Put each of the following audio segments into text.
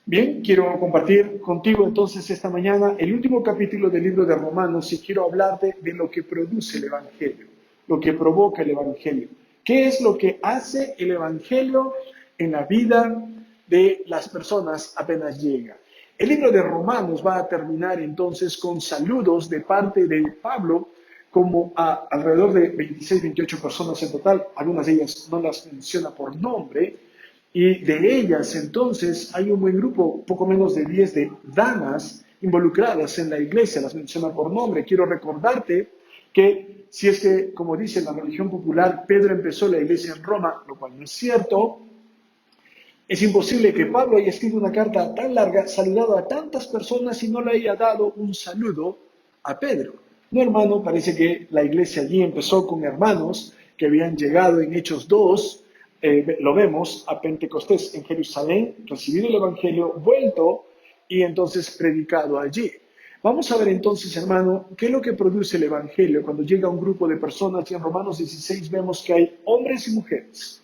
Bien, quiero compartir contigo entonces esta mañana el último capítulo del libro de Romanos y quiero hablarte de lo que produce el Evangelio, lo que provoca el Evangelio. ¿Qué es lo que hace el Evangelio en la vida de las personas apenas llega? El libro de Romanos va a terminar entonces con saludos de parte de Pablo, como a alrededor de 26, 28 personas en total, algunas de ellas no las menciona por nombre, y de ellas, entonces, hay un buen grupo, poco menos de 10 de damas involucradas en la iglesia, las menciona por nombre. Quiero recordarte que si es que, como dice la religión popular, Pedro empezó la iglesia en Roma, lo cual no es cierto, es imposible que Pablo haya escrito una carta tan larga, saludado a tantas personas y no le haya dado un saludo a Pedro. No, hermano, parece que la iglesia allí empezó con hermanos que habían llegado en Hechos 2, lo vemos, a Pentecostés en Jerusalén, recibido el Evangelio, vuelto y entonces predicado allí. Vamos a ver entonces, hermano, qué es lo que produce el Evangelio cuando llega un grupo de personas y en Romanos 16 vemos que hay hombres y mujeres.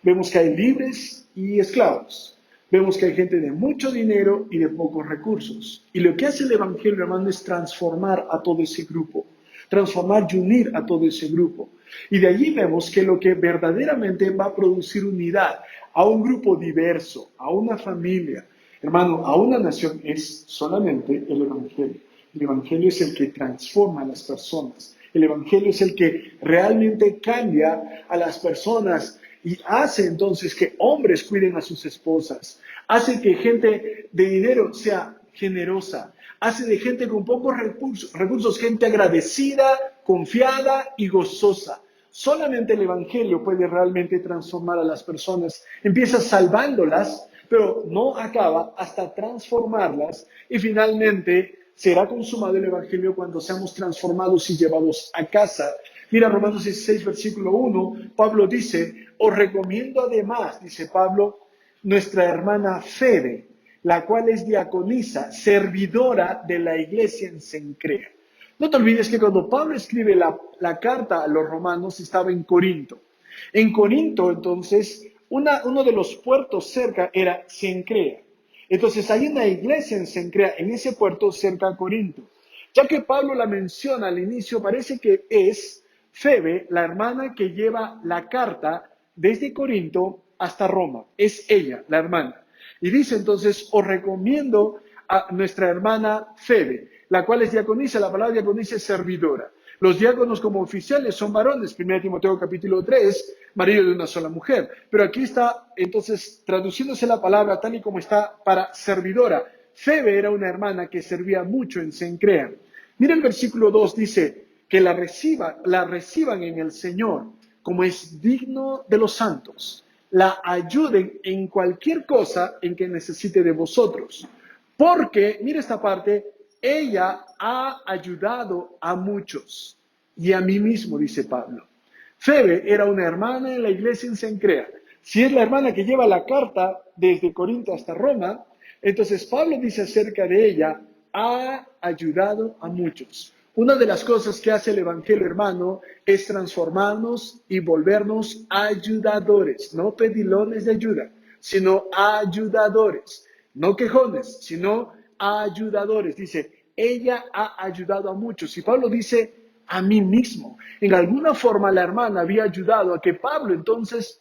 Vemos que hay libres y esclavos. Vemos que hay gente de mucho dinero y de pocos recursos. Y lo que hace el Evangelio, hermano, es transformar a todo ese grupo. Transformar y unir a todo ese grupo. Y de allí vemos que lo que verdaderamente va a producir unidad a un grupo diverso, a una familia, hermano, a una nación, es solamente el Evangelio. El Evangelio es el que transforma a las personas. El Evangelio es el que realmente cambia a las personas y hace entonces que hombres cuiden a sus esposas, hace que gente de dinero sea generosa, hace de gente con pocos recursos gente agradecida, confiada y gozosa. Solamente el Evangelio puede realmente transformar a las personas. Empieza salvándolas, pero no acaba hasta transformarlas y finalmente será consumado el Evangelio cuando seamos transformados y llevados a casa. Mira Romanos 16, versículo 1, Pablo dice, os recomiendo además, dice Pablo, nuestra hermana Febe, la cual es diaconisa, servidora de la iglesia en Cencrea. No te olvides que cuando Pablo escribe la carta a los romanos estaba en Corinto. En Corinto, entonces, uno de los puertos cerca era Cencrea. Entonces hay una iglesia en Cencrea, en ese puerto cerca a Corinto. Ya que Pablo la menciona al inicio, parece que es Febe, la hermana que lleva la carta desde Corinto hasta Roma. Es ella, la hermana. Y dice entonces, os recomiendo a nuestra hermana Febe, la cual es diaconisa. La palabra diaconisa es servidora. Los diáconos como oficiales son varones, 1 Timoteo capítulo 3, marido de una sola mujer. Pero aquí está entonces traduciéndose la palabra tal y como está para servidora. Febe era una hermana que servía mucho en Cencrea. Mira el versículo 2, dice que la reciban en el Señor como es digno de los santos. La ayuden en cualquier cosa en que necesite de vosotros. Porque, mira esta parte, ella ha ayudado a muchos y a mí mismo, dice Pablo. Febe era una hermana en la iglesia en Cencrea. Si es la hermana que lleva la carta desde Corinto hasta Roma, entonces Pablo dice acerca de ella, ha ayudado a muchos. Una de las cosas que hace el Evangelio, hermano, es transformarnos y volvernos ayudadores, no pedilones de ayuda, sino ayudadores, no quejones, sino ayudadores. Dice, ella ha ayudado a muchos. Y Pablo dice, a mí mismo. En alguna forma la hermana había ayudado a que Pablo entonces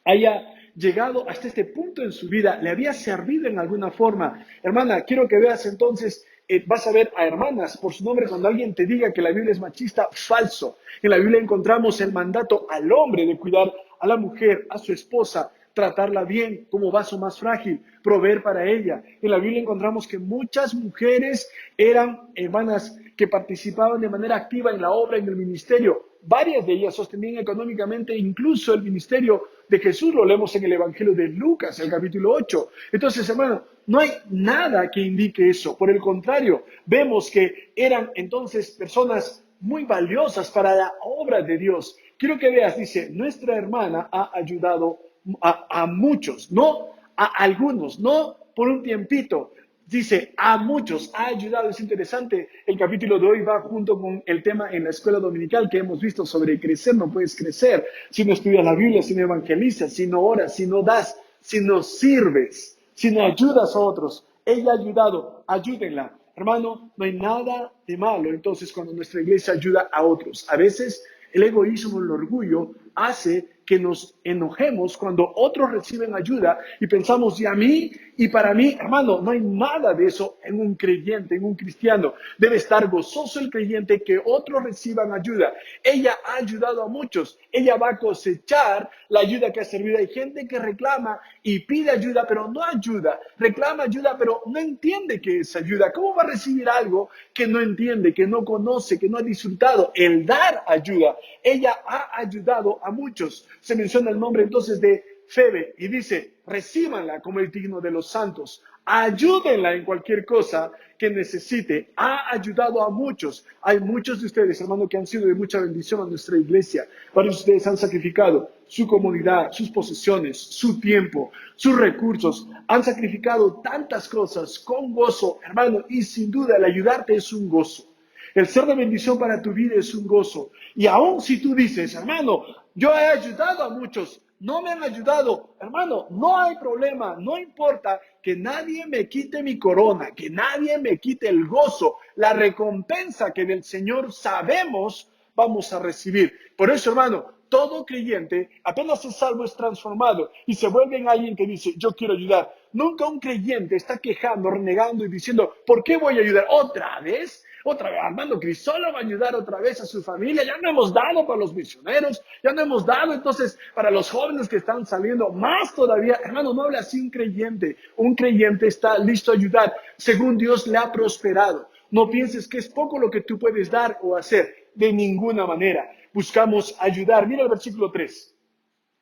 haya llegado hasta este punto en su vida, le había servido en alguna forma. Hermana, quiero que veas entonces, vas a ver a hermanas por su nombre cuando alguien te diga que la Biblia es machista, falso. En la Biblia encontramos el mandato al hombre de cuidar a la mujer, a su esposa, tratarla bien como vaso más frágil, proveer para ella. En la Biblia encontramos que muchas mujeres eran hermanas que participaban de manera activa en la obra, en el ministerio. Varias de ellas sostenían económicamente incluso el ministerio de Jesús, lo leemos en el Evangelio de Lucas, el capítulo 8. Entonces, hermano, no hay nada que indique eso. Por el contrario, vemos que eran entonces personas muy valiosas para la obra de Dios. Quiero que veas, dice, nuestra hermana ha ayudado a muchos, no a algunos, no por un tiempito. Dice, a muchos ha ayudado. Es interesante, el capítulo de hoy va junto con el tema en la escuela dominical que hemos visto sobre crecer. No puedes crecer si no estudias la Biblia, si no evangelizas, si no oras, si no das, si no sirves. sino ayudas a otros. Ella ha ayudado, ayúdenla. Hermano, no hay nada de malo entonces cuando nuestra iglesia ayuda a otros. A veces el egoísmo, el orgullo hace que nos enojemos cuando otros reciben ayuda y pensamos, y a mí y para mí, hermano, no hay nada de eso en un creyente, en un cristiano. Debe estar gozoso el creyente que otros reciban ayuda. Ella ha ayudado a muchos. Ella va a cosechar la ayuda que ha servido. Hay gente que reclama y pide ayuda, pero no ayuda. Reclama ayuda, pero no entiende que es ayuda. ¿Cómo va a recibir algo que no entiende, que no conoce, que no ha disfrutado? El dar ayuda. Ella ha ayudado a muchos. Se menciona el nombre entonces de Febe y dice, recíbanla como el digno de los santos, ayúdenla en cualquier cosa que necesite. Ha ayudado a muchos. Hay muchos de ustedes, hermano, que han sido de mucha bendición a nuestra iglesia. Varios de ustedes han sacrificado su comodidad, sus posesiones, su tiempo, sus recursos. Han sacrificado tantas cosas con gozo, hermano, y sin duda el ayudarte es un gozo. El ser de bendición para tu vida es un gozo. Y aun si tú dices, hermano, yo he ayudado a muchos, no me han ayudado, hermano, no hay problema, no importa que nadie me quite mi corona, que nadie me quite el gozo, la recompensa que del Señor sabemos vamos a recibir. Por eso, hermano, todo creyente apenas es salvo, es transformado y se vuelve en alguien que dice, yo quiero ayudar. Nunca un creyente está quejando, renegando y diciendo, ¿por qué voy a ayudar? ¿Otra vez? Otra vez, Armando Crisolo va a ayudar otra vez a su familia. Ya no hemos dado para los misioneros, ya no hemos dado entonces para los jóvenes que están saliendo. Más todavía, hermano, no habla así un creyente. Un creyente está listo a ayudar según Dios le ha prosperado. No pienses que es poco lo que tú puedes dar o hacer. De ninguna manera. Buscamos ayudar. Mira el versículo 3.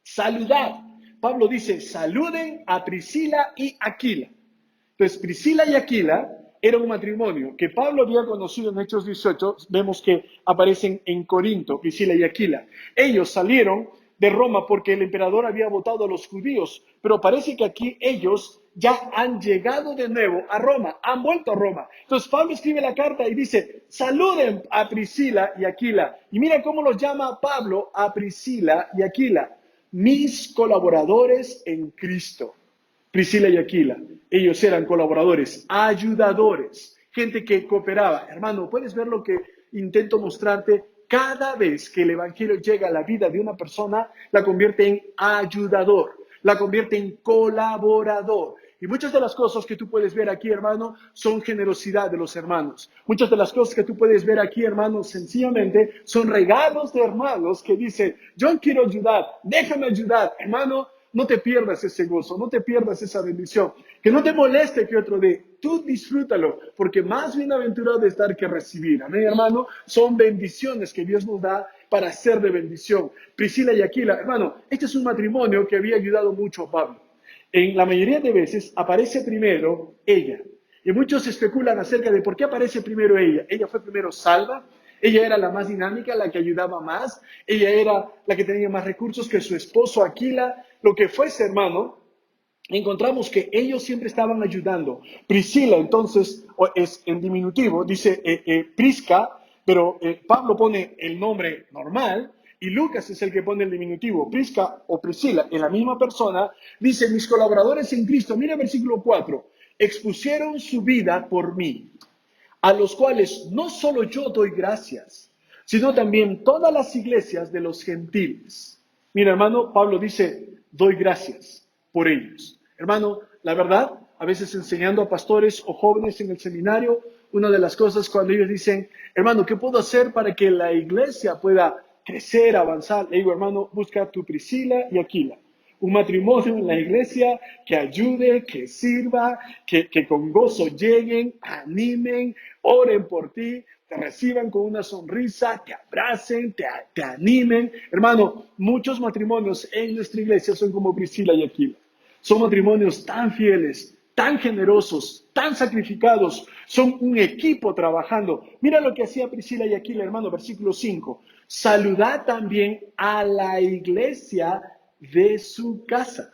Saludad. Pablo dice, saluden a Priscila y Aquila. Entonces, Priscila y Aquila era un matrimonio que Pablo había conocido en Hechos 18. Vemos que aparecen en Corinto, Priscila y Aquila. Ellos salieron de Roma porque el emperador había votado a los judíos, pero parece que aquí ellos ya han llegado de nuevo a Roma, han vuelto a Roma. Entonces Pablo escribe la carta y dice, saluden a Priscila y Aquila. Y mira cómo los llama Pablo a Priscila y Aquila, mis colaboradores en Cristo. Priscila y Aquila, ellos eran colaboradores, ayudadores, gente que cooperaba. Hermano, ¿puedes ver lo que intento mostrarte? Cada vez que el evangelio llega a la vida de una persona, la convierte en ayudador, la convierte en colaborador. Y muchas de las cosas que tú puedes ver aquí, hermano, son generosidad de los hermanos. Muchas de las cosas que tú puedes ver aquí, hermano, sencillamente son regalos de hermanos que dicen, yo quiero ayudar, déjame ayudar. Hermano, no te pierdas ese gozo, no te pierdas esa bendición. Que no te moleste que otro dé. Tú disfrútalo, porque más bienaventurado es dar que recibir. Amén, hermano. Son bendiciones que Dios nos da para ser de bendición. Priscila y Aquila, hermano, este es un matrimonio que había ayudado mucho a Pablo. En la mayoría de veces aparece primero ella. Y muchos especulan acerca de por qué aparece primero ella. Ella fue primero salva. Ella era la más dinámica, la que ayudaba más. Ella era la que tenía más recursos que su esposo Aquila. Lo que fuese, hermano, encontramos que ellos siempre estaban ayudando. Priscila, entonces, es en diminutivo, dice Prisca, pero Pablo pone el nombre normal y Lucas es el que pone el diminutivo. Prisca o Priscila, en la misma persona, dice, mis colaboradores en Cristo, mira el versículo 4, expusieron su vida por mí, a los cuales no solo yo doy gracias, sino también todas las iglesias de los gentiles. Mira, hermano, Pablo dice, doy gracias por ellos. Hermano, la verdad, a veces enseñando a pastores o jóvenes en el seminario, una de las cosas cuando ellos dicen, hermano, ¿qué puedo hacer para que la iglesia pueda crecer, avanzar? Le digo, hermano, busca a tu Priscila y Aquila. Un matrimonio en la iglesia que ayude, que sirva, que con gozo lleguen, animen, oren por ti, te reciban con una sonrisa, te abracen, te animen. Hermano, muchos matrimonios en nuestra iglesia son como Priscila y Aquila. Son matrimonios tan fieles, tan generosos, tan sacrificados. Son un equipo trabajando. Mira lo que hacía Priscila y Aquila, hermano, versículo 5. Saludad también a la iglesia de su casa.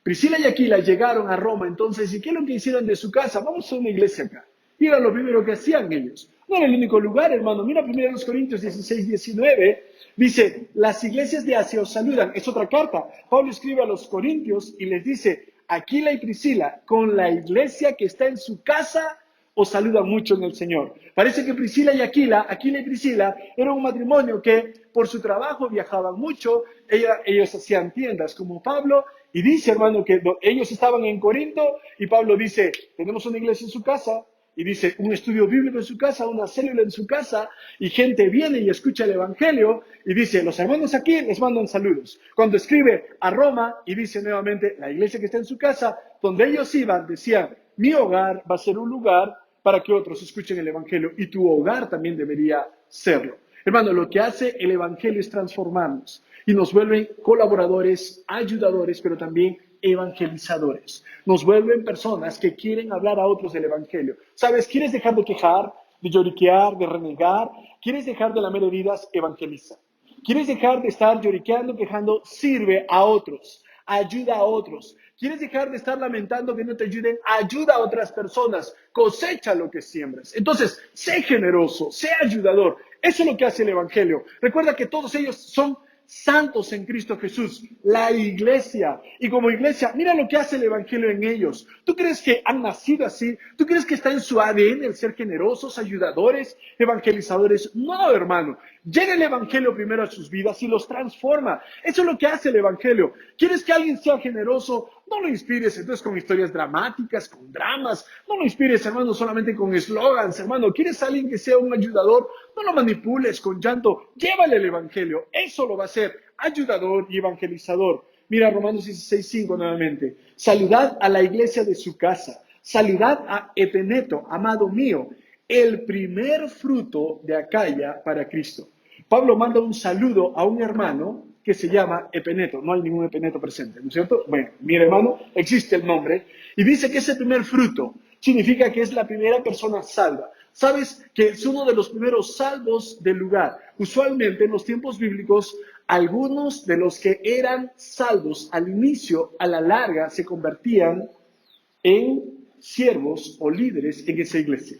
Priscila y Aquila llegaron a Roma, entonces, ¿y qué es lo que hicieron de su casa? Vamos a una iglesia acá. Y era lo primero que hacían ellos. No era el único lugar, hermano. Mira 1 Corintios 16, 19. Dice, las iglesias de Asia os saludan. Es otra carta. Pablo escribe a los corintios y les dice, Aquila y Priscila, con la iglesia que está en su casa, os saludan mucho en el Señor. Parece que Priscila y Priscila, era un matrimonio que por su trabajo viajaban mucho, ellos hacían tiendas como Pablo, y dice, hermano, que ellos estaban en Corinto, y Pablo dice, tenemos una iglesia en su casa, y dice, un estudio bíblico en su casa, una célula en su casa, y gente viene y escucha el Evangelio, y dice, los hermanos aquí les mandan saludos. Cuando escribe a Roma, y dice nuevamente, la iglesia que está en su casa, donde ellos iban, decían, mi hogar va a ser un lugar para que otros escuchen el Evangelio, y tu hogar también debería serlo. Hermano, lo que hace el Evangelio es transformarnos, y nos vuelven colaboradores, ayudadores, pero también evangelizadores. Nos vuelven personas que quieren hablar a otros del Evangelio. ¿Sabes? ¿Quieres dejar de quejar, de lloriquear, de renegar? ¿Quieres dejar de lamer heridas? Evangeliza. ¿Quieres dejar de estar lloriqueando, quejando? Sirve a otros. Ayuda a otros. ¿Quieres dejar de estar lamentando que no te ayuden? Ayuda a otras personas. Cosecha lo que siembras. Entonces, sé generoso, sé ayudador. Eso es lo que hace el Evangelio. Recuerda que todos ellos son santos en Cristo Jesús, la iglesia. Y como iglesia, mira lo que hace el Evangelio en ellos. ¿Tú crees que han nacido así? ¿Tú crees que está en su ADN el ser generosos, ayudadores, evangelizadores? No, hermano. Llega el Evangelio primero a sus vidas y los transforma. Eso es lo que hace el Evangelio. ¿Quieres que alguien sea generoso? No lo inspires entonces con historias dramáticas, con dramas. No lo inspires, hermano, solamente con eslogans, hermano. ¿Quieres a alguien que sea un ayudador? No lo manipules con llanto. Llévale el Evangelio. Eso lo va a hacer ayudador y evangelizador. Mira Romanos 16:5 nuevamente. Saludad a la iglesia de su casa. Saludad a Epeneto, amado mío, el primer fruto de Acaya para Cristo. Pablo manda un saludo a un hermano que se llama Epeneto. No hay ningún Epeneto presente, ¿no es cierto? Bueno, mi hermano, existe el nombre. Y dice que ese primer fruto significa que es la primera persona salva. ¿Sabes que es uno de los primeros salvos del lugar? Usualmente en los tiempos bíblicos, algunos de los que eran salvos al inicio, a la larga, se convertían en siervos o líderes en esa iglesia.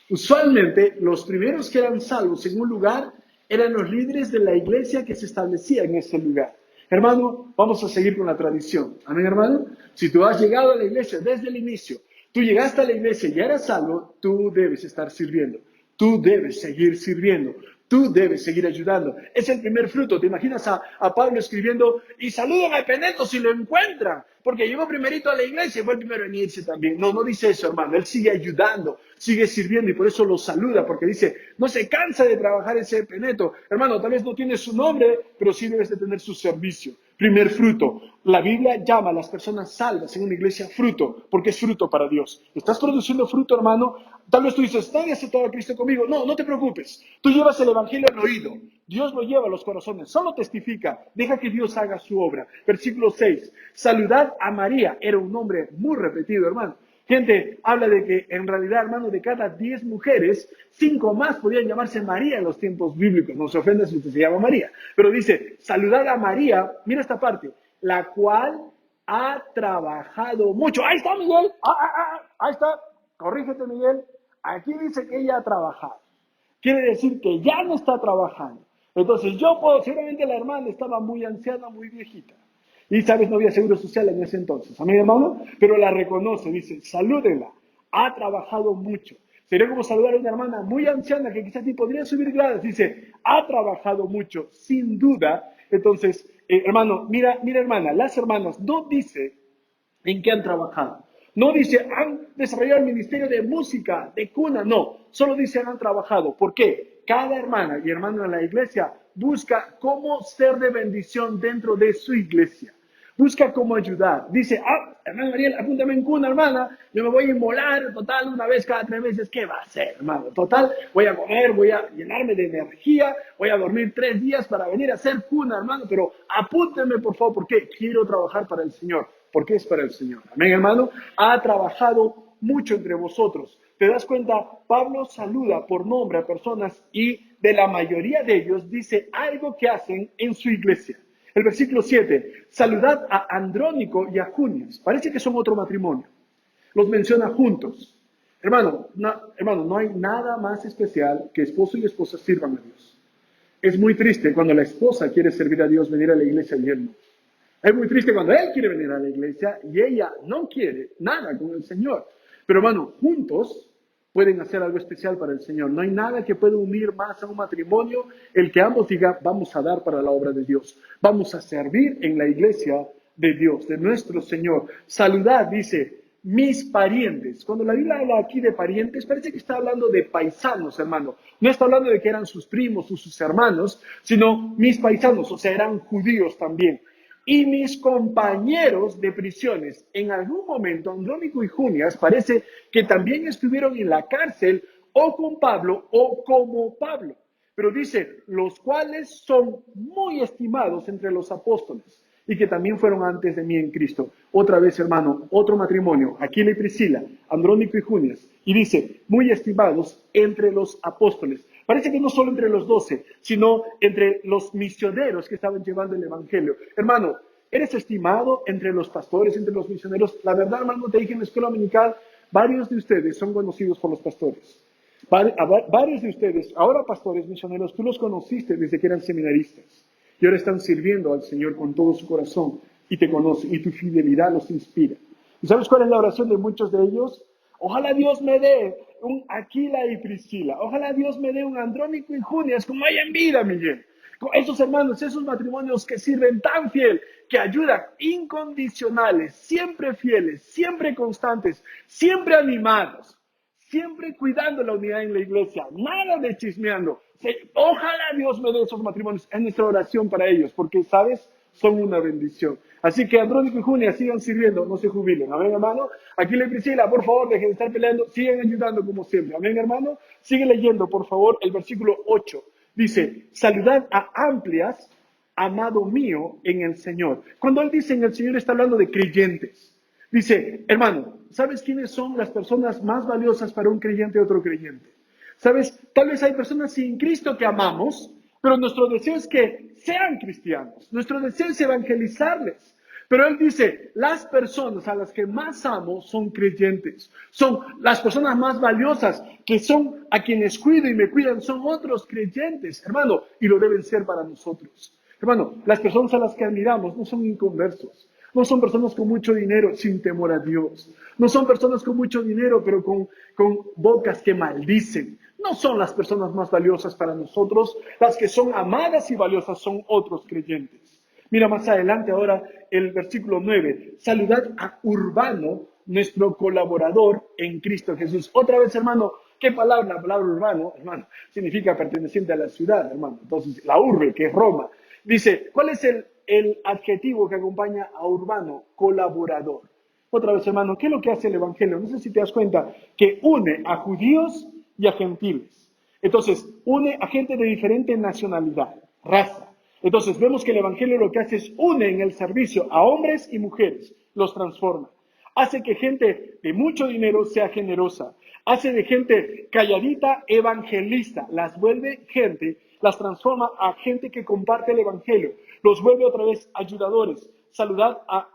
Usualmente, los primeros que eran salvos en un lugar eran los líderes de la iglesia que se establecía en ese lugar. Hermano, vamos a seguir con la tradición. Amén, hermano. Si tú has llegado a la iglesia desde el inicio, tú llegaste a la iglesia y ya eras salvo, tú debes estar sirviendo. Tú debes seguir sirviendo. Tú debes seguir ayudando. Es el primer fruto. ¿Te imaginas a Pablo escribiendo, y saluden a Epeneto si lo encuentran? Porque llegó primerito a la iglesia y fue el primero en irse también. No, no dice eso, hermano. Él sigue ayudando, sigue sirviendo y por eso lo saluda, porque dice, no se cansa de trabajar ese Epeneto. Hermano, tal vez no tiene su nombre, pero sí debes de tener su servicio. Primer fruto. La Biblia llama a las personas salvas en una iglesia fruto, porque es fruto para Dios. ¿Estás produciendo fruto, hermano? Tal vez tú dices, nadie ha aceptado a Cristo conmigo. No, no te preocupes. Tú llevas el Evangelio al oído. Dios lo lleva a los corazones. Solo testifica. Deja que Dios haga su obra. Versículo 6. Saludad a María. Era un nombre muy repetido, hermano. Gente habla de que en realidad, hermano, de cada 10 mujeres, 5 más podían llamarse María en los tiempos bíblicos. No se ofenda si usted se llama María. Pero dice, saludad a María. Mira esta parte. La cual ha trabajado mucho. Ahí está, Miguel. Ahí está. Corrígete, Miguel. Aquí dice que ella ha trabajado. Quiere decir que ya no está trabajando. Entonces seguramente la hermana estaba muy anciana, muy viejita. Y sabes, no había seguro social en ese entonces. Amén, hermano. Pero la reconoce, dice, salúdenla. Ha trabajado mucho. Sería como saludar a una hermana muy anciana que quizás ni podría subir gradas. Dice, ha trabajado mucho, sin duda. Entonces, hermano, mira, hermana, las hermanas no dice en qué han trabajado. No dice, han desarrollado el ministerio de música, de cuna, no. Solo dice, han trabajado. ¿Por qué? Cada hermana y hermano en la iglesia busca cómo ser de bendición dentro de su iglesia. Busca cómo ayudar. Dice, hermano Mariel, apúntame en cuna, hermana. Yo me voy a inmolar, total, una vez cada 3 meses. ¿Qué va a hacer, hermano? Total, voy a comer, voy a llenarme de energía, voy a dormir 3 días para venir a hacer cuna, hermano. Pero apúnteme, por favor, porque quiero trabajar para el Señor. Porque es para el Señor. Amén, hermano. Ha trabajado mucho entre vosotros. ¿Te das cuenta? Pablo saluda por nombre a personas y de la mayoría de ellos dice algo que hacen en su iglesia. El versículo 7, saludad a Andrónico y a Junias. Parece que son otro matrimonio. Los menciona juntos. Hermano, no hay nada más especial que esposo y esposa sirvan a Dios. Es muy triste cuando la esposa quiere servir a Dios, venir a la iglesia y él no. Es muy triste cuando él quiere venir a la iglesia y ella no quiere nada con el Señor. Pero hermano, juntos pueden hacer algo especial para el Señor. No hay nada que pueda unir más a un matrimonio el que ambos digan, vamos a dar para la obra de Dios. Vamos a servir en la iglesia de Dios, de nuestro Señor. Saludad, dice, mis parientes. Cuando la Biblia habla aquí de parientes, parece que está hablando de paisanos, hermano. No está hablando de que eran sus primos o sus hermanos, sino mis paisanos, o sea, eran judíos también. Y mis compañeros de prisiones, en algún momento, Andrónico y Junias, parece que también estuvieron en la cárcel o con Pablo o como Pablo. Pero dice, los cuales son muy estimados entre los apóstoles y que también fueron antes de mí en Cristo. Otra vez, hermano, otro matrimonio, Aquila y Priscila, Andrónico y Junias, y dice, muy estimados entre los apóstoles. Parece que no solo entre los 12, sino entre los misioneros que estaban llevando el evangelio. Hermano, ¿eres estimado entre los pastores, entre los misioneros? La verdad, hermano, te dije en la escuela dominical, varios de ustedes son conocidos por los pastores. Varios de ustedes, ahora pastores, misioneros, tú los conociste desde que eran seminaristas y ahora están sirviendo al Señor con todo su corazón y te conocen y tu fidelidad los inspira. ¿Y sabes cuál es la oración de muchos de ellos? Ojalá Dios me dé un Aquila y Priscila. Ojalá Dios me dé un Andrónico y Junias como hay en vida, Miguel. Con esos hermanos, esos matrimonios que sirven tan fiel, que ayudan incondicionales, siempre fieles, siempre constantes, siempre animados, siempre cuidando la unidad en la iglesia, nada de chismeando. Ojalá Dios me dé esos matrimonios. Es nuestra oración para ellos, porque, ¿sabes? Son una bendición. Así que Andrónico y Junia sigan sirviendo, no se jubilen. Amén, hermano. Aquí le Priscila, por favor, dejen de estar peleando, sigan ayudando como siempre. Amén, hermano. Sigue leyendo, por favor, el versículo 8. Dice, saludad a Amplias, amado mío en el Señor. Cuando él dice en el Señor, está hablando de creyentes. Dice, hermano, ¿sabes quiénes son las personas más valiosas para un creyente y otro creyente? ¿Sabes? Tal vez hay personas sin Cristo que amamos, pero nuestro deseo es que sean cristianos. Nuestro deseo es evangelizarles. Pero él dice, las personas a las que más amo son creyentes. Son las personas más valiosas, que son a quienes cuido y me cuidan, son otros creyentes, hermano, y lo deben ser para nosotros. Hermano, las personas a las que admiramos no son inconversos. No son personas con mucho dinero sin temor a Dios. No son personas con mucho dinero, pero con bocas que maldicen. No son las personas más valiosas para nosotros. Las que son amadas y valiosas son otros creyentes. Mira más adelante ahora el versículo 9. Saludad a Urbano, nuestro colaborador en Cristo Jesús. Otra vez, hermano, ¿qué palabra? La palabra urbano, hermano, significa perteneciente a la ciudad, hermano. Entonces, la urbe, que es Roma. Dice, ¿cuál es el adjetivo que acompaña a Urbano? Colaborador. Otra vez, hermano, ¿qué es lo que hace el Evangelio? No sé si te das cuenta que une a judíos y a gentiles. Entonces, une a gente de diferente nacionalidad, raza. Entonces, vemos que el Evangelio lo que hace es une en el servicio a hombres y mujeres, los transforma. Hace que gente de mucho dinero sea generosa. Hace de gente calladita evangelista. Las vuelve gente, las transforma a gente que comparte el Evangelio. Los vuelve otra vez ayudadores. Saludad a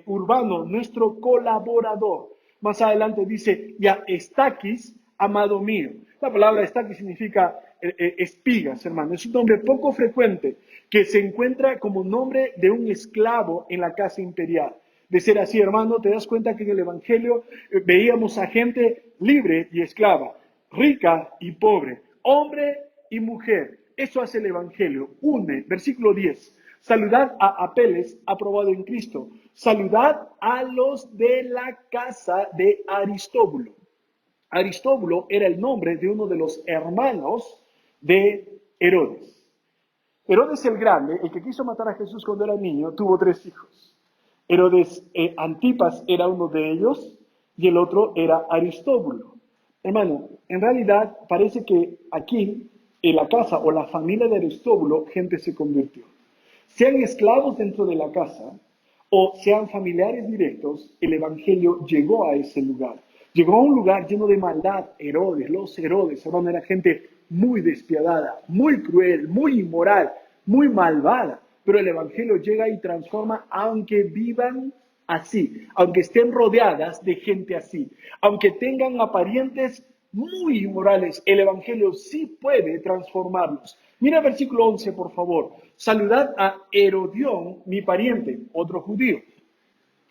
Urbano, nuestro colaborador. Más adelante dice, y a Estaquis, amado mío. La palabra Estaquis significa espigas, hermano. Es un nombre poco frecuente que se encuentra como nombre de un esclavo en la casa imperial. De ser así, hermano, te das cuenta que en el Evangelio veíamos a gente libre y esclava, rica y pobre, hombre y mujer. Eso hace el Evangelio. Une, versículo 10. Saludad a Apeles, aprobado en Cristo. Saludad a los de la casa de Aristóbulo. Aristóbulo era el nombre de uno de los hermanos de Herodes. Herodes el Grande, el que quiso matar a Jesús cuando era niño, tuvo 3 hijos. Herodes Antipas era uno de ellos y el otro era Aristóbulo. Hermano, en realidad parece que aquí, en la casa o la familia de Aristóbulo, gente se convirtió. Sean esclavos dentro de la casa o sean familiares directos, el Evangelio llegó a ese lugar. Llegó a un lugar lleno de maldad. Herodes, los Herodes, hermano, era gente muy despiadada, muy cruel, muy inmoral, muy malvada. Pero el Evangelio llega y transforma, aunque vivan así, aunque estén rodeadas de gente así, aunque tengan muy inmorales, el Evangelio sí puede transformarlos. Mira el versículo 11, por favor. Saludad a Herodión, mi pariente, otro judío.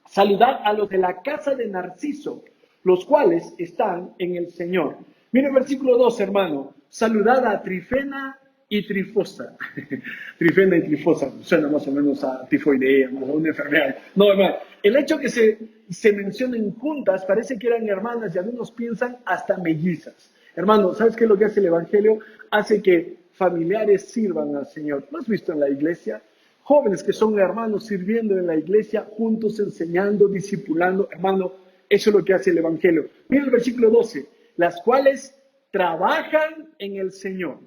Saludad a los de la casa de Narciso, los cuales están en el Señor. Mira el versículo 2, hermano. Saludad a Trifena y Trifosa. Trifena y Trifosa, suena más o menos a tifoidea, a una enfermedad. No, hermano. El hecho que se mencionen juntas parece que eran hermanas y algunos piensan hasta mellizas. Hermano, ¿sabes qué es lo que hace el Evangelio? Hace que familiares sirvan al Señor. ¿Lo has visto en la iglesia? Jóvenes que son hermanos sirviendo en la iglesia, juntos enseñando, discipulando. Hermano, eso es lo que hace el Evangelio. Mira el versículo 12. Las cuales trabajan en el Señor.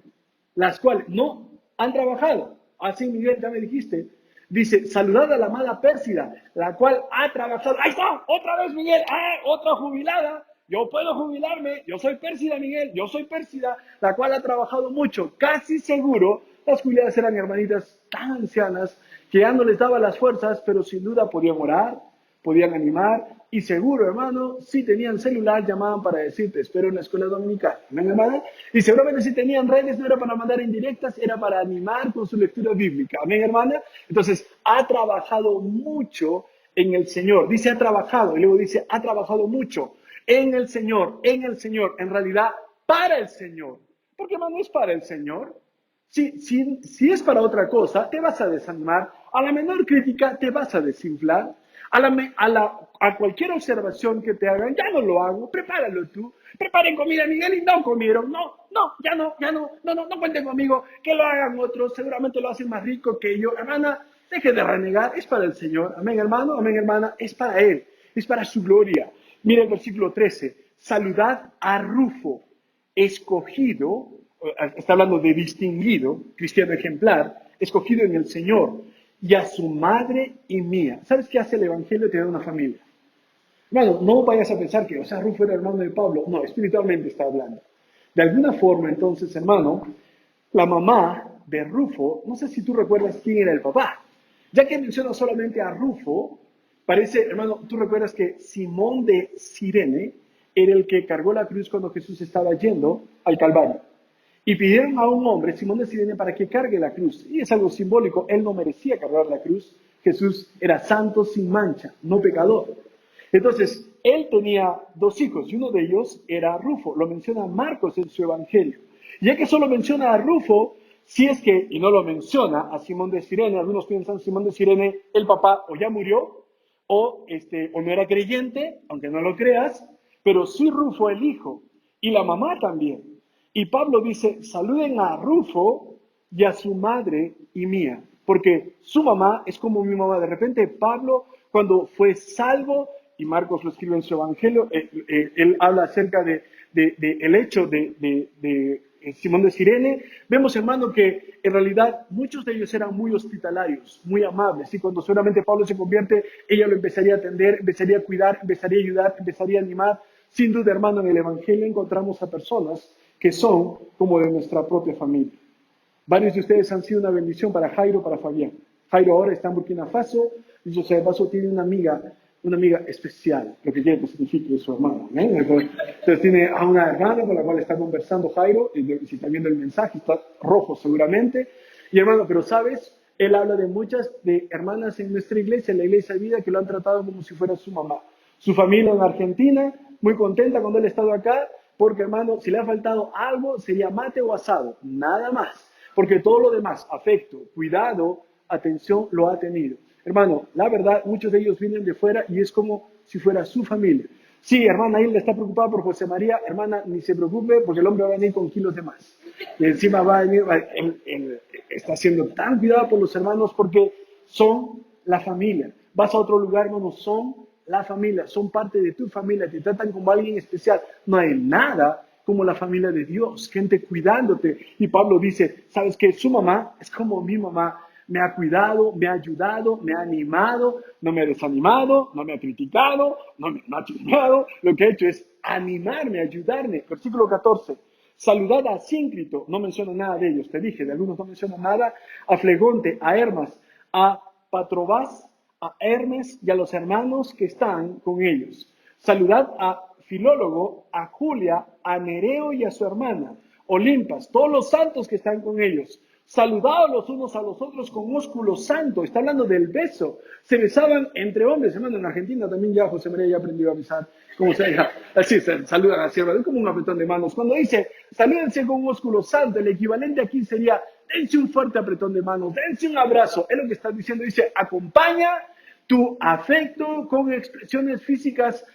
Las cuales no han trabajado. Así, Miguel, ya me dijiste. Dice, saludad a la amada Pérsida, la cual ha trabajado. Ahí está, otra vez, Miguel. ¡Ah, otra jubilada! Yo puedo jubilarme. Yo soy Pérsida, Miguel. Yo soy Pérsida, la cual ha trabajado mucho. Casi seguro las jubiladas eran hermanitas tan ancianas que ya no les daba las fuerzas, pero sin duda podían orar, podían animar, y seguro, hermano, si tenían celular, llamaban para decirte, espero en la escuela dominical. ¿Amén, hermano? Y seguramente si tenían redes, no era para mandar indirectas, era para animar con su lectura bíblica. ¿Amén, hermana? Entonces, ha trabajado mucho en el Señor. Dice ha trabajado, y luego dice ha trabajado mucho en el Señor, en realidad, para el Señor. Porque, hermano, es para el Señor. Si es para otra cosa, te vas a desanimar. A la menor crítica, te vas a desinflar. A cualquier observación que te hagan, ya no lo hago, prepáralo tú. Preparen comida, Miguel, y no comieron. No cuenten conmigo, que lo hagan otros, seguramente lo hacen más rico que yo. Hermana, deje de renegar, es para el Señor. Amén, hermano, amén, hermana, es para Él, es para su gloria. Mira el versículo 13. Saludad a Rufo, escogido, está hablando de distinguido, cristiano ejemplar, escogido en el Señor, y a su madre y mía. ¿Sabes qué hace el Evangelio? Te da una familia. Hermano, no vayas a pensar que, Rufo era hermano de Pablo. No, espiritualmente está hablando. De alguna forma, entonces, hermano, la mamá de Rufo, no sé si tú recuerdas quién era el papá. Ya que menciona solamente a Rufo, parece, hermano, tú recuerdas que Simón de Cirene era el que cargó la cruz cuando Jesús estaba yendo al Calvario. Y pidieron a un hombre, Simón de Cirene, para que cargue la cruz. Y es algo simbólico, él no merecía cargar la cruz. Jesús era santo sin mancha, no pecador. Entonces, él tenía dos hijos y uno de ellos era Rufo. Lo menciona Marcos en su evangelio. Y ya que solo menciona a Rufo, si es que, y no lo menciona a Simón de Cirene, algunos piensan Simón de Cirene, el papá o ya murió, o no era creyente, aunque no lo creas, pero sí Rufo el hijo, y la mamá también. Y Pablo dice, saluden a Rufo y a su madre y mía, porque su mamá es como mi mamá. De repente Pablo, cuando fue salvo, y Marcos lo escribe en su evangelio, él habla acerca el hecho de Simón de Cirene. Vemos, hermano, que en realidad muchos de ellos eran muy hospitalarios, muy amables, y cuando seguramente Pablo se convierte, ella lo empezaría a atender, empezaría a cuidar, empezaría a ayudar, empezaría a animar. Sin duda, hermano, en el evangelio encontramos a personas que son como de nuestra propia familia. Varios de ustedes han sido una bendición para Jairo, para Fabián. Jairo ahora está en Burkina Faso, y José Faso tiene una amiga especial, lo que quiere que signifique su hermana. Entonces tiene a una hermana con la cual está conversando Jairo, y si está viendo el mensaje, está rojo seguramente. Y hermano, pero sabes, él habla de muchas de hermanas en nuestra iglesia, en la iglesia de vida, que lo han tratado como si fuera su mamá. Su familia en Argentina, muy contenta cuando él ha estado acá, porque hermano, si le ha faltado algo, sería mate o asado, nada más. Porque todo lo demás, afecto, cuidado, atención, lo ha tenido. Hermano, la verdad, muchos de ellos vienen de fuera y es como si fuera su familia. Sí, hermana Hilda está preocupada por José María. Hermana, ni se preocupe porque el hombre va a venir con kilos de más. Y encima va a venir, él está siendo tan cuidado por los hermanos porque son la familia. Vas a otro lugar, hermano, son la familia, son parte de tu familia, te tratan como alguien especial. No hay nada como la familia de Dios, gente cuidándote. Y Pablo dice, ¿sabes qué? Su mamá es como mi mamá. Me ha cuidado, me ha ayudado, me ha animado, no me ha desanimado, no me ha criticado, no me ha chismeado. Lo que ha hecho es animarme, ayudarme. Versículo 14. Saludad a Síncrito, no menciona nada de ellos, te dije, de algunos no menciona nada. A Flegonte, a Hermas, a Patrobás, a Hermes y a los hermanos que están con ellos. Saludad a Filólogo, a Julia, a Nereo y a su hermana, Olimpas, todos los santos que están con ellos. Saludados los unos a los otros con músculo santo. Está hablando del beso. Se besaban entre hombres, hermano. En Argentina también ya José María ya aprendió a besar. Como se diga, así se saludan así, hermano. Es como un apretón de manos. Cuando dice, salúdense con músculo santo, el equivalente aquí sería, dense un fuerte apretón de manos, dense un abrazo. Es lo que está diciendo. Dice, acompaña tu afecto con expresiones físicas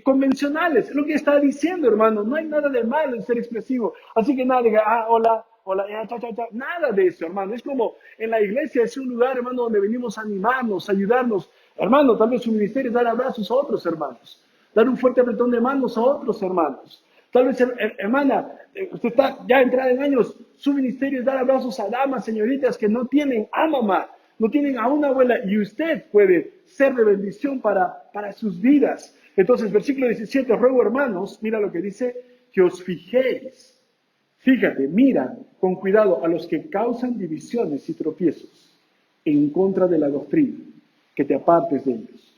convencionales. Es lo que está diciendo, hermano. No hay nada de malo en ser expresivo. Así que nada, diga, hola. Hola, cha, cha, cha. Nada de eso, hermano. Es como en la iglesia, es un lugar, hermano, donde venimos a animarnos, a ayudarnos. Hermano, tal vez su ministerio es dar abrazos a otros hermanos, dar un fuerte apretón de manos a otros hermanos. Tal vez, hermana, usted está ya entrada en años, su ministerio es dar abrazos a damas, señoritas que no tienen a mamá, no tienen a una abuela, y usted puede ser de bendición para sus vidas. Entonces, versículo 17, ruego, hermanos, mira lo que dice, que os fijéis. Fíjate, mira con cuidado a los que causan divisiones y tropiezos en contra de la doctrina, que te apartes de ellos.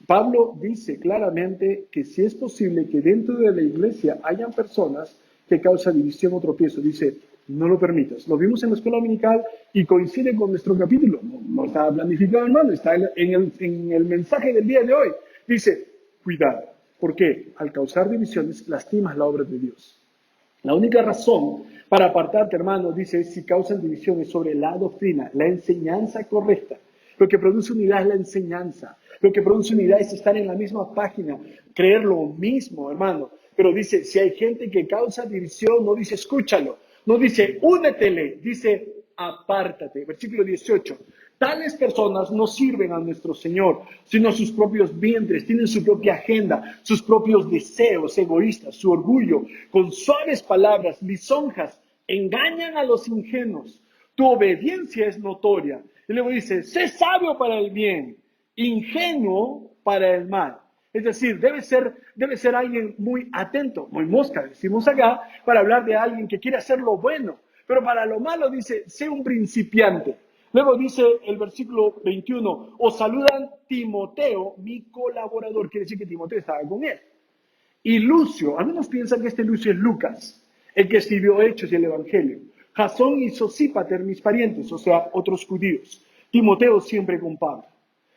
Pablo dice claramente que si es posible que dentro de la iglesia hayan personas que causan división o tropiezo, dice, no lo permitas. Lo vimos en la escuela dominical y coincide con nuestro capítulo. No está planificado, hermano, está en el mensaje del día de hoy. Dice, cuidado, porque al causar divisiones lastimas la obra de Dios. La única razón para apartarte, hermano, dice, si causan divisiones sobre la doctrina, la enseñanza correcta. Lo que produce unidad es la enseñanza. Lo que produce unidad es estar en la misma página, creer lo mismo, hermano. Pero dice, si hay gente que causa división, no dice escúchalo, no dice únetele, dice apártate. Versículo 18. Tales personas no sirven a nuestro Señor, sino a sus propios vientres, tienen su propia agenda, sus propios deseos egoístas, su orgullo, con suaves palabras, lisonjas, engañan a los ingenuos. Tu obediencia es notoria. Y luego dice, sé sabio para el bien, ingenuo para el mal. Es decir, debe ser alguien muy atento, muy mosca, decimos acá, para hablar de alguien que quiere hacer lo bueno. Pero para lo malo dice, sé un principiante. Luego dice el versículo 21, os saludan Timoteo, mi colaborador. Quiere decir que Timoteo estaba con él. Y Lucio, algunos piensan que este Lucio es Lucas, el que escribió Hechos y el Evangelio. Jasón y Sosípater, mis parientes, o sea, otros judíos. Timoteo siempre con Pablo.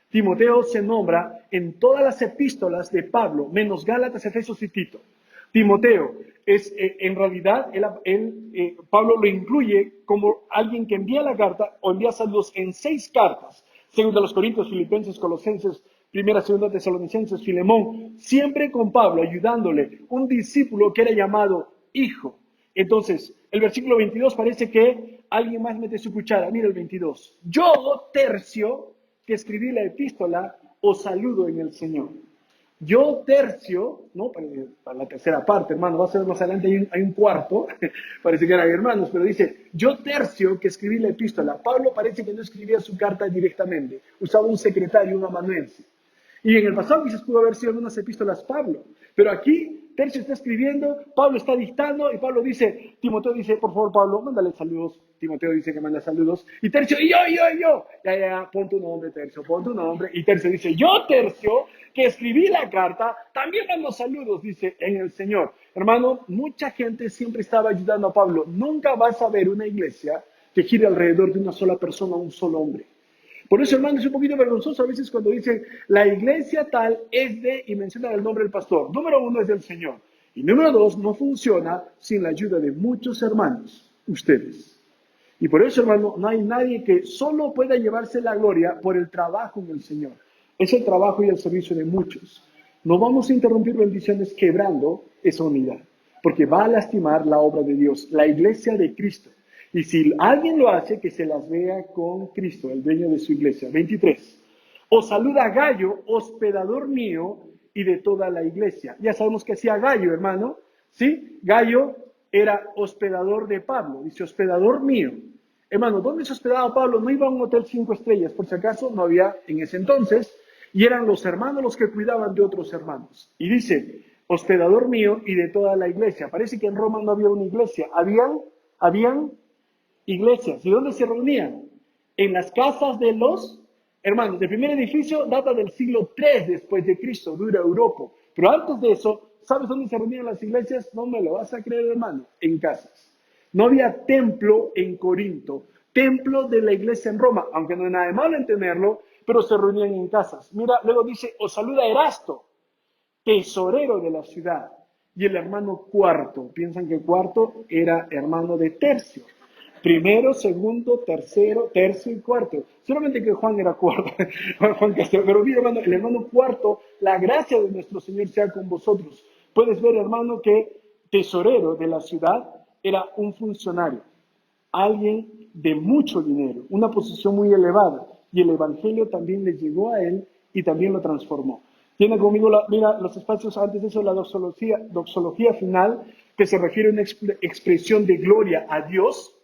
Timoteo se nombra en todas las epístolas de Pablo, menos Gálatas, Efesios y Tito. Timoteo es, en realidad, Pablo lo incluye como alguien que envía la carta o envía saludos en 6 cartas. Segunda a los Corintios, Filipenses, Colosenses, Primera, Segunda, Tesalonicenses, Filemón, siempre con Pablo, ayudándole, un discípulo que era llamado hijo. Entonces, el versículo 22 parece que alguien más mete su cuchara. Mira el 22. Yo, Tercio, que escribí la epístola, os saludo en el Señor. Yo, Tercio, ¿no? Para la tercera parte, hermano, va a ser más adelante, hay un cuarto, parece que eran hermanos, pero dice, yo, Tercio, que escribí la epístola. Pablo parece que no escribía su carta directamente, usaba un secretario, un amanuense. Y en el pasado quizás pudo haber sido en unas epístolas Pablo, pero aquí Tercio está escribiendo, Pablo está dictando y Pablo dice, Timoteo dice, por favor Pablo, mándale saludos. Timoteo dice que manda saludos. Y Tercio, y yo. Ya, pon tu nombre, Tercio, pon tu nombre. Y Tercio dice, yo, Tercio, que escribí la carta, también mando saludos, dice, en el Señor. Hermano, mucha gente siempre estaba ayudando a Pablo. Nunca vas a ver una iglesia que gire alrededor de una sola persona, un solo hombre. Por eso, hermano, es un poquito vergonzoso a veces cuando dicen, la iglesia tal es de, y mencionan el nombre del pastor. Número 1 es del Señor. Y número 2, no funciona sin la ayuda de muchos hermanos, ustedes. Y por eso, hermano, no hay nadie que solo pueda llevarse la gloria por el trabajo en el Señor. Es el trabajo y el servicio de muchos. No vamos a interrumpir bendiciones quebrando esa unidad, porque va a lastimar la obra de Dios, la iglesia de Cristo. Y si alguien lo hace, que se las vea con Cristo, el dueño de su iglesia. 23. Os saluda Gallo, hospedador mío y de toda la iglesia. Ya sabemos que hacía Gallo, hermano. ¿Sí? Gallo era hospedador de Pablo. Dice, hospedador mío. Hermano, ¿dónde se hospedaba Pablo? No iba a un hotel 5 estrellas, por si acaso no había en ese entonces. Y eran los hermanos los que cuidaban de otros hermanos. Y dice, hospedador mío y de toda la iglesia. Parece que en Roma no había una iglesia. Habían iglesias. ¿Y dónde se reunían? En las casas de los hermanos. El primer edificio data del siglo III después de Cristo, dura Europa. Pero antes de eso ¿Sabes dónde se reunían las iglesias? No me lo vas a creer, hermano, en casas. No había templo en Corinto, templo de la iglesia en Roma, aunque no hay nada de malo en tenerlo, pero se reunían en casas. Mira, luego dice, os saluda Erasto, tesorero de la ciudad, y el hermano Cuarto. Piensan que Cuarto era hermano de Tercio. Primero, segundo, tercero, tercio y cuarto. Solamente que Juan era cuarto. Juan Castro. Pero mira, hermano, el hermano Cuarto, la gracia de nuestro Señor sea con vosotros. Puedes ver, hermano, que tesorero de la ciudad era un funcionario, alguien de mucho dinero, una posición muy elevada. Y el Evangelio también le llegó a él y también lo transformó. Tiene conmigo, mira, los espacios antes de eso, la doxología final, que se refiere a una expresión de gloria a Dios,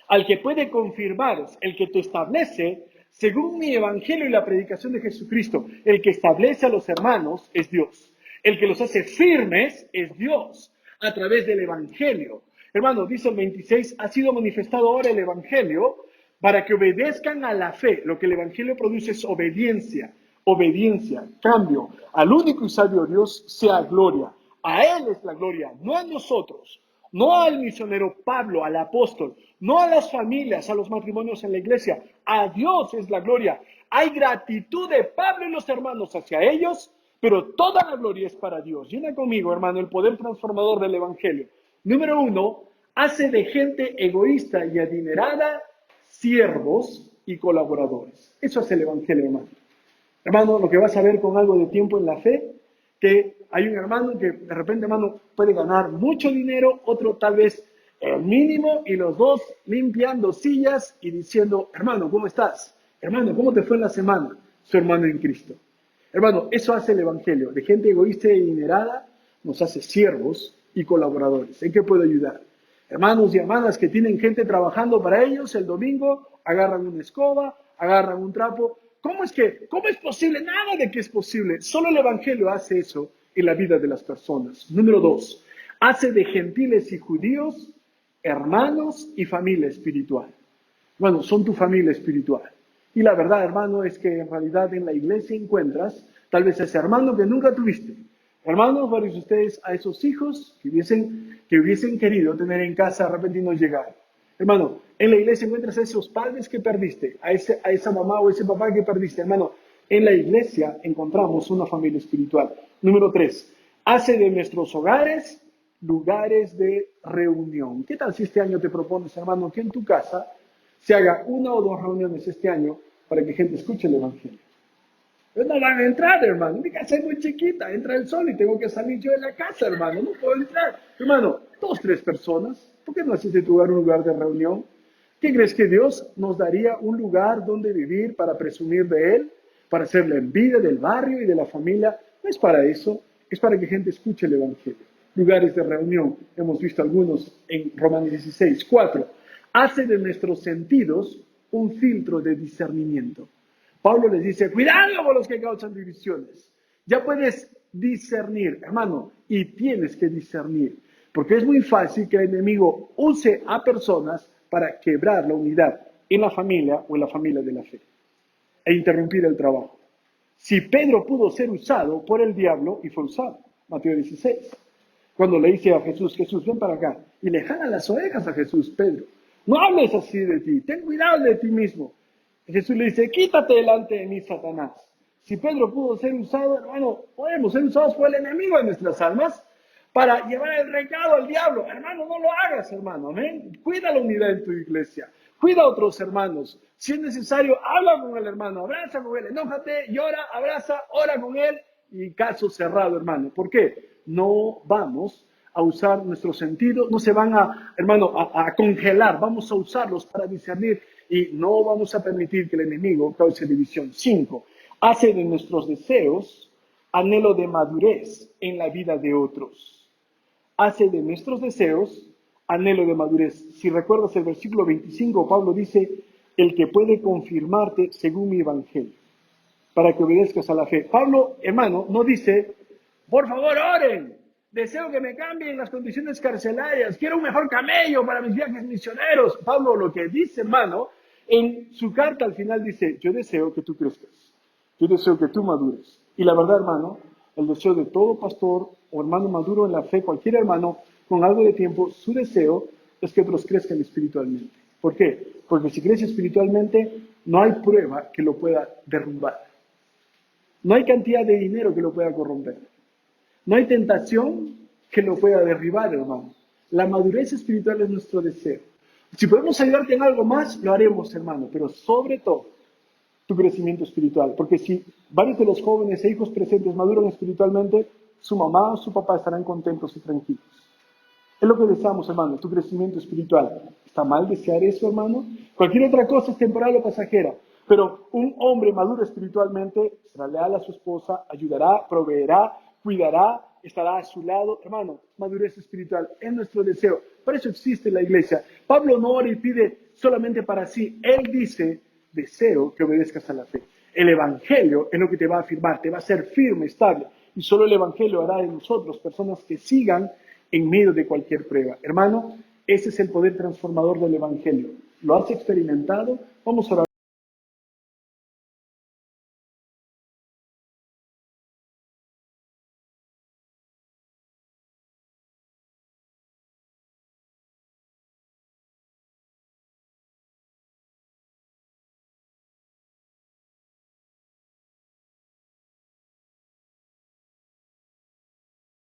al que puede confirmar, el que te establece, según mi evangelio y la predicación de Jesucristo, el que establece a los hermanos es Dios. El que los hace firmes es Dios, a través del evangelio. Hermano, dice el 26, ha sido manifestado ahora el evangelio para que obedezcan a la fe. Lo que el evangelio produce es obediencia, cambio. Al único y sabio Dios sea gloria. A Él es la gloria, no a nosotros. No al misionero Pablo, al apóstol, no a las familias, a los matrimonios en la iglesia. A Dios es la gloria. Hay gratitud de Pablo y los hermanos hacia ellos, pero toda la gloria es para Dios. Llena conmigo, hermano, el poder transformador del Evangelio. Número 1, hace de gente egoísta y adinerada siervos y colaboradores. Eso hace el Evangelio, hermano. Hermano, lo que vas a ver con algo de tiempo en la fe, que hay un hermano que de repente, hermano, puede ganar mucho dinero, otro tal vez el mínimo, y los dos limpiando sillas y diciendo, hermano, ¿cómo estás? Hermano, ¿cómo te fue en la semana? Su hermano en Cristo. Hermano, eso hace el Evangelio. De gente egoísta y adinerada, nos hace siervos y colaboradores. ¿En qué puedo ayudar? Hermanos y hermanas que tienen gente trabajando para ellos, el domingo agarran una escoba, agarran un trapo. ¿Cómo es posible? Nada de que es posible. Solo el Evangelio hace eso en la vida de las personas. Número 2, hace de gentiles y judíos hermanos y familia espiritual. Bueno, son tu familia espiritual. Y la verdad, hermano, es que en realidad en la iglesia encuentras tal vez ese hermano que nunca tuviste. Hermanos, varios de ustedes a esos hijos que hubiesen querido tener en casa de repente no llegar. Hermano, en la iglesia encuentras a esos padres que perdiste, a esa mamá o ese papá que perdiste. Hermano, en la iglesia encontramos una familia espiritual. Número 3, hace de nuestros hogares lugares de reunión. ¿Qué tal si este año te propones, hermano, que en tu casa se haga 1 o 2 reuniones este año para que gente escuche el Evangelio? Pues no van a entrar, hermano. Mi casa es muy chiquita, entra el sol y tengo que salir yo de la casa, hermano. No puedo entrar. Hermano, 2, 3 personas. ¿Por qué no haces de tu hogar un lugar de reunión? ¿Qué crees que Dios nos daría un lugar donde vivir para presumir de Él? Para hacer la envidia del barrio y de la familia. No es para eso, es para que gente escuche el Evangelio. Lugares de reunión, hemos visto algunos en Romanos 16. 4, hace de nuestros sentidos un filtro de discernimiento. Pablo les dice, cuidado con los que causan divisiones. Ya puedes discernir, hermano, y tienes que discernir, porque es muy fácil que el enemigo use a personas para quebrar la unidad en la familia o en la familia de la fe e interrumpir el trabajo. Si Pedro pudo ser usado por el diablo, y fue usado, Mateo 16, cuando le dice a Jesús, Jesús, ven para acá, y le jala las orejas a Jesús, Pedro, no hables así de ti, ten cuidado de ti mismo. Jesús le dice, quítate delante de mí, Satanás. Si Pedro pudo ser usado, hermano, podemos ser usados por el enemigo de nuestras almas para llevar el recado al diablo. Hermano, no lo hagas, hermano. Amén. Cuida la unidad en tu iglesia. Cuida a otros hermanos. Si es necesario, habla con el hermano, abraza con él, enójate, llora, abraza, ora con él y caso cerrado, hermano. ¿Por qué? No vamos a usar nuestros sentidos, no se van hermano, a congelar, vamos a usarlos para discernir y no vamos a permitir que el enemigo cause división. 5, hace de nuestros deseos anhelo de madurez en la vida de otros. Hace de nuestros deseos anhelo de madurez. Si recuerdas el versículo 25, Pablo dice, el que puede confirmarte según mi evangelio, para que obedezcas a la fe. Pablo, hermano, no dice, por favor, oren, deseo que me cambien las condiciones carcelarias, quiero un mejor camello para mis viajes misioneros. Pablo lo que dice, hermano, en su carta al final dice, yo deseo que tú crezcas, yo deseo que tú madures. Y la verdad, hermano, El deseo de todo pastor o hermano maduro en la fe, cualquier hermano con algo de tiempo, su deseo es que otros crezcan espiritualmente. ¿Por qué? Porque si crece espiritualmente, no hay prueba que lo pueda derrumbar. No hay cantidad de dinero que lo pueda corromper. No hay tentación que lo pueda derribar, hermano. La madurez espiritual es nuestro deseo. Si podemos ayudarte en algo más, lo haremos, hermano, pero sobre todo, tu crecimiento espiritual. Porque si varios de los jóvenes e hijos presentes maduran espiritualmente, su mamá o su papá estarán contentos y tranquilos. Es lo que deseamos, hermano, tu crecimiento espiritual. ¿Está mal desear eso, hermano? Cualquier otra cosa es temporal o pasajera. Pero un hombre maduro espiritualmente será leal a su esposa, ayudará, proveerá, cuidará, estará a su lado. Hermano, madurez espiritual es nuestro deseo. Por eso existe la iglesia. Pablo no ora y pide solamente para sí. Él dice, deseo que obedezcas a la fe. El evangelio es lo que te va a afirmar, te va a hacer firme, estable. Y solo el evangelio hará de nosotros personas que sigan en medio de cualquier prueba. Hermano, ese es el poder transformador del evangelio. ¿Lo has experimentado? Vamos a orar.